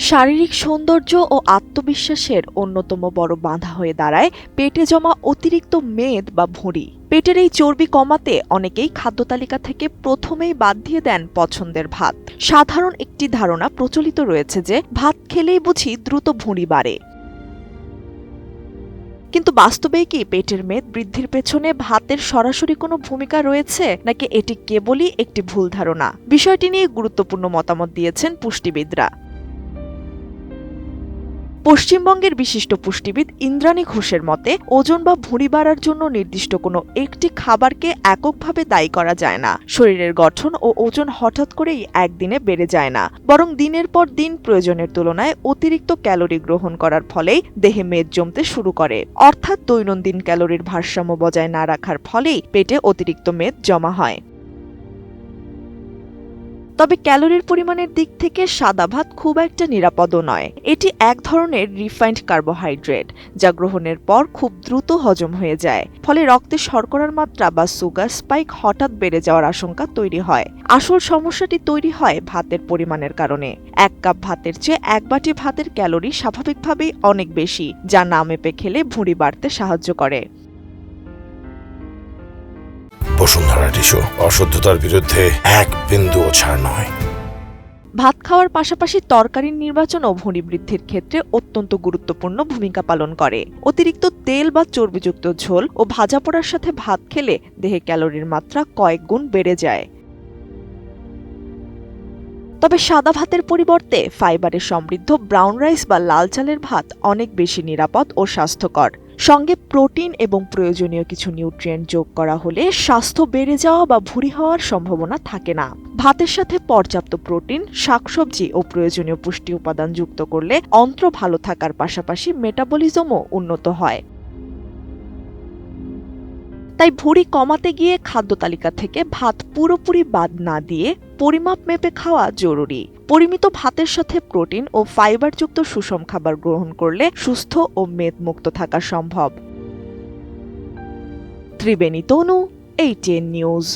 শারীরিক সৌন্দর্য ও আত্মবিশ্বাসের অন্যতম বড় বাধা হয়ে দাঁড়ায় পেটে জমা অতিরিক্ত মেদ বা ভুঁড়ি। পেটের এই চর্বি কমাতে অনেকেই খাদ্য তালিকা থেকে প্রথমেই বাদ দিয়ে দেন পছন্দের ভাত। সাধারণ একটি ধারণা প্রচলিত রয়েছে যে ভাত খেলেই বুঝি দ্রুত ভুঁড়ি বাড়ে। কিন্তু বাস্তবে কি পেটের মেদ বৃদ্ধির পেছনে ভাতের সরাসরি কোনো ভূমিকা রয়েছে, নাকি এটি কেবলই একটি ভুল ধারণা? বিষয়টি নিয়ে গুরুত্বপূর্ণ মতামত দিয়েছেন পুষ্টিবিদরা। পশ্চিমবঙ্গের বিশিষ্ট পুষ্টিবিদ ইন্দ্রাণী ঘোষের মতে, ওজন বা ভুঁড়ি বাড়ার জন্য নির্দিষ্ট কোনো একটি খাবারকে এককভাবে দায়ী করা যায় না। শরীরের গঠন ও ওজন হঠাৎ করেই একদিনে বেড়ে যায় না, বরং দিনের পর দিন প্রয়োজনের তুলনায় অতিরিক্ত ক্যালোরি গ্রহণ করার ফলেই দেহে মেদ জমতে শুরু করে। অর্থাৎ দৈনন্দিন ক্যালোরির ভারসাম্য বজায় না রাখার ফলেই পেটে অতিরিক্ত মেদ জমা হয়। তবে ক্যালোরির পরিমাণের দিক থেকে সাদা ভাত খুব একটা নিরাপদও নয়। এটি এক ধরনের রিফাইন্ড কার্বোহাইড্রেট, যা গ্রহণের পর খুব দ্রুত হজম হয়ে যায়। ফলে রক্তে শর্করার মাত্রা বা সুগার স্পাইক হঠাৎ বেড়ে যাওয়ার আশঙ্কা তৈরি হয়। আসল সমস্যাটি তৈরি হয় ভাতের পরিমাণের কারণে। এক কাপ ভাতের চেয়ে এক বাটি ভাতের ক্যালোরি স্বাভাবিকভাবেই অনেক বেশি, যা না মেপে খেলে ভুঁড়ি বাড়তে সাহায্য করে। বসুন্ধরা টিস্যু, অশুদ্ধতার বিরুদ্ধে এক বিন্দুও ছাড় নয়। ভাত খাওয়ার পাশাপাশি তরকারির নির্বাচন ও ভুঁড়ি বৃদ্ধির ক্ষেত্রে অত্যন্ত গুরুত্বপূর্ণ ভূমিকা পালন করে। অতিরিক্ত তেল বা চর্বিযুক্ত ঝোল ও ভাজা পোড়ার সাথে ভাত খেলে দেহে ক্যালোরির মাত্রা কয়েক গুণ বেড়ে যায়। তবে সাদা ভাতের পরিবর্তে ফাইবারে সমৃদ্ধ ব্রাউন রাইস বা লাল চালের ভাত অনেক বেশি নিরাপদ ও স্বাস্থ্যকর। সঙ্গে প্রোটিন এবং প্রয়োজনীয় কিছু নিউট্রিয়েন্ট যোগ করা হলে স্বাস্থ্য বেড়ে যাওয়া বা ভুঁড়ি হওয়ার সম্ভাবনা থাকে না। ভাতের সাথে পর্যাপ্ত প্রোটিন, শাকসবজি ও প্রয়োজনীয় পুষ্টি উপাদান যুক্ত করলে অন্ত্র ভালো থাকার পাশাপাশি মেটাবলিজমও উন্নত হয়। তাই ভুঁড়ি কমাতে গিয়ে খাদ্য তালিকা থেকে ভাত পুরোপুরি বাদ না দিয়ে পরিমাপ মেপে খাওয়া জরুরি। পরিমিত ভাতের সাথে প্রোটিন ও ফাইবারযুক্ত সুষম খাবার গ্রহণ করলে সুস্থ ও মেদমুক্ত থাকা সম্ভব। ত্রিবেণী তনু, ATN নিউজ।